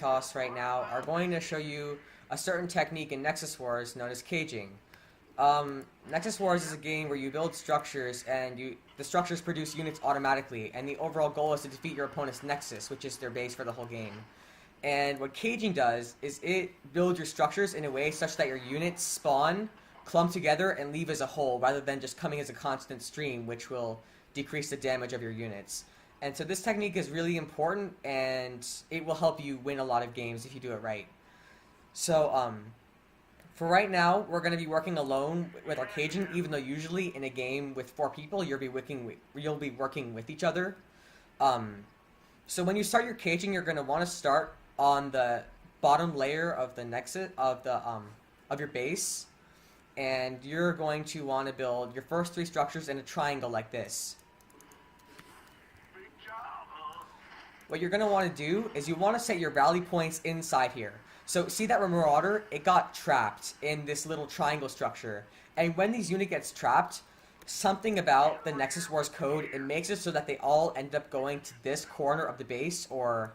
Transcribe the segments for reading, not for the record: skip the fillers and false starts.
Toss right now are going to show you a certain technique in Nexus Wars known as caging. Nexus Wars is a game where you build structures and the structures produce units automatically, and the overall goal is to defeat your opponent's Nexus, which is their base for the whole game. And what caging does is it builds your structures in a way such that your units spawn, clump together, and leave as a whole, rather than just coming as a constant stream, which will decrease the damage of your units. And so this technique is really important, and it will help you win a lot of games if you do it right. So, for right now, we're going to be working alone with our caging, even though usually in a game with 4 people, you'll be working with each other. So when you start your caging, you're going to want to start on the bottom layer of the Nexus of your base, and you're going to want to build your first 3 structures in a triangle like this. What you're going to want to do is you want to set your rally points inside here. So see that Marauder? It got trapped in this little triangle structure. And when these units gets trapped, something about the Nexus Wars code, it makes it so that they all end up going to this corner of the base, or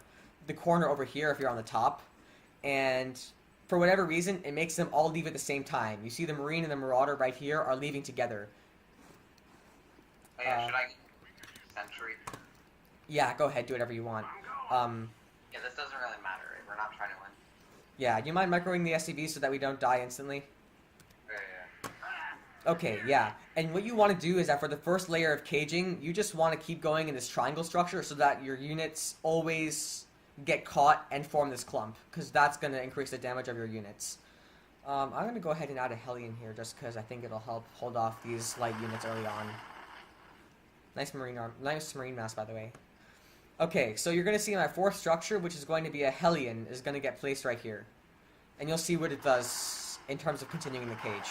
the corner over here if you're on the top. And for whatever reason, it makes them all leave at the same time. You see the Marine and the Marauder right here are leaving together. Oh yeah, should I Sentry? Yeah, go ahead, do whatever you want. Yeah, this doesn't really matter, right? We're not trying to win. Yeah, do you mind microwaving the SCV so that we don't die instantly? Yeah. Okay, yeah. And what you want to do is that for the first layer of caging, you just want to keep going in this triangle structure so that your units always get caught and form this clump, because that's going to increase the damage of your units. I'm going to go ahead and add a Hellion here just because I think it'll help hold off these light units early on. Nice marine mass, by the way. Okay, so you're going to see my 4th structure, which is going to be a Hellion, is going to get placed right here. And you'll see what it does in terms of continuing the cage.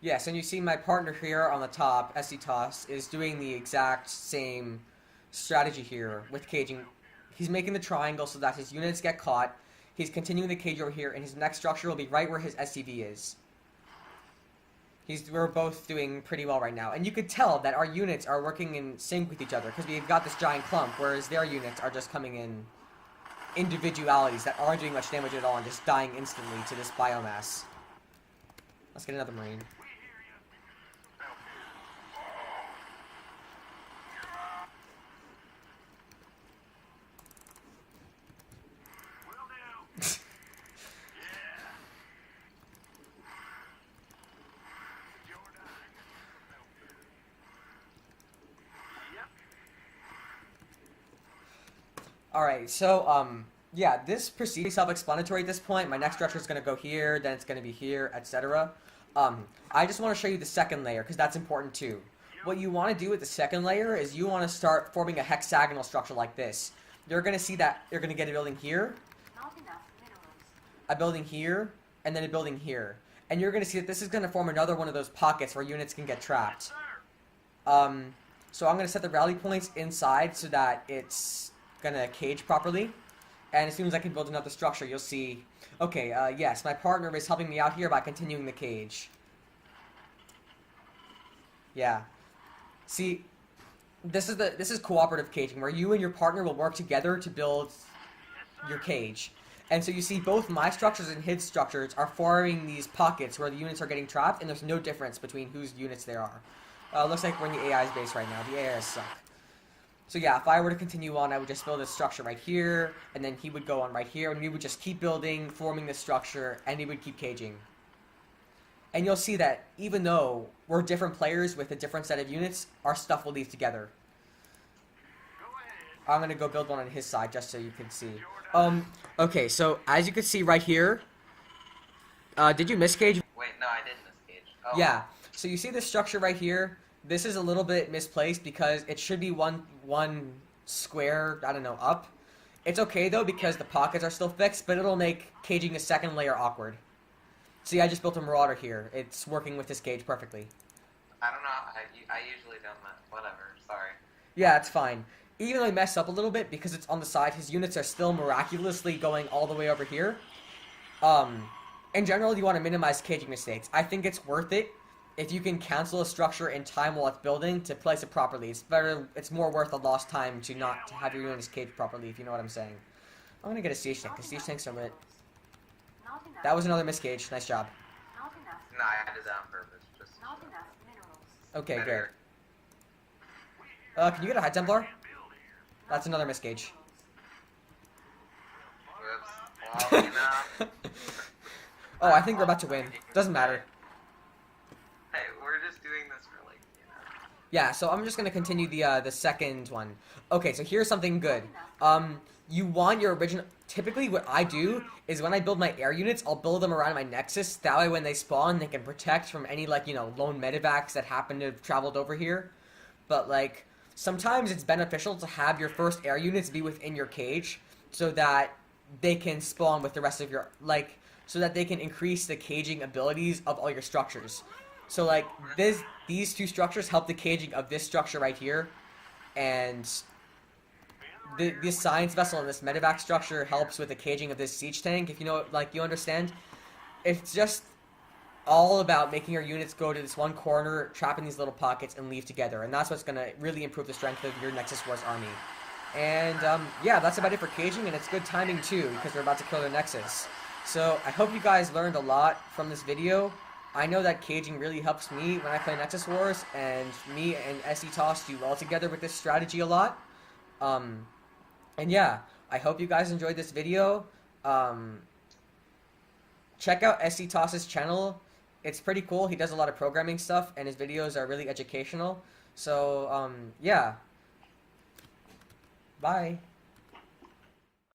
Yes, and you see my partner here on the top, SC Toss, is doing the exact same strategy here with caging. He's making the triangle so that his units get caught. He's continuing the cage over here, and his next structure will be right where his SCV is. We're both doing pretty well right now. And you could tell that our units are working in sync with each other, because we've got this giant clump, whereas their units are just coming in individualities that aren't doing much damage at all and just dying instantly to this biomass. Let's get another Marine. Alright, so, yeah, this procedure is self-explanatory at this point. My next structure is going to go here, then it's going to be here, etc. I just want to show you the second layer, because that's important too. What you want to do with the second layer is you want to start forming a hexagonal structure like this. You're going to see that you're going to get a building here, a building here, and then a building here. And you're going to see that this is going to form another one of those pockets where units can get trapped. So I'm going to set the rally points inside so that it's gonna cage properly, and as soon as I can build another structure, you'll see. Okay, yes, my partner is helping me out here by continuing the cage. Yeah, see, this is cooperative caging, where you and your partner will work together to build your cage. And so you see both my structures and his structures are forming these pockets where the units are getting trapped, and there's no difference between whose units there are. Looks like we're in the AI's base right now. The AI's suck. So yeah, if I were to continue on, I would just build a structure right here, and then he would go on right here, and we would just keep building, forming this structure, and he would keep caging. And you'll see that even though we're different players with a different set of units, our stuff will leave together. I'm going to go build one on his side just so you can see. Okay, so as you can see right here, did you miss cage? Wait, no, I didn't miss cage. Oh. Yeah, so you see this structure right here? This is a little bit misplaced because it should be one square, I don't know, up. It's okay though because the pockets are still fixed, but it'll make caging a second layer awkward. See, I just built a Marauder here. It's working with this cage perfectly. I don't know, I usually don't know. Whatever, sorry. Yeah, it's fine. Even though I messed up a little bit because it's on the side, his units are still miraculously going all the way over here. In general, you want to minimize caging mistakes. I think it's worth it if you can cancel a structure in time while it's building to place it properly. It's better. It's more worth the lost time to not to have your units caged properly. If you know what I'm saying. I'm gonna get a siege tank because siege tanks are lit. That was another miscage. Nice job. No, I did that on purpose. Just Okay, good. better. Can you get a high Templar? That's another miscage. Whoops. Well, no. Oh, I think we're about to win. Doesn't matter. Hey, we're just doing this for like, you know. Yeah, so I'm just gonna continue the second one. Okay, so here's something good. You want your original. Typically, what I do is when I build my air units, I'll build them around my Nexus. That way, when they spawn, they can protect from any like lone medevacs that happen to have traveled over here. But like sometimes it's beneficial to have your first air units be within your cage so that they can spawn with the rest of your so that they can increase the caging abilities of all your structures. So like these two structures help the caging of this structure right here, and this science vessel and this medevac structure helps with the caging of this siege tank. If you understand, it's just all about making your units go to this one corner, trap in these little pockets, and leave together. And that's what's gonna really improve the strength of your Nexus Wars army. And yeah, that's about it for caging, and it's good timing too because we're about to kill their Nexus. So I hope you guys learned a lot from this video. I know that caging really helps me when I play Nexus Wars, and me and SETOS do well together with this strategy a lot. And yeah, I hope you guys enjoyed this video. Check out SETOS's channel. It's pretty cool. He does a lot of programming stuff, and his videos are really educational. So, yeah. Bye.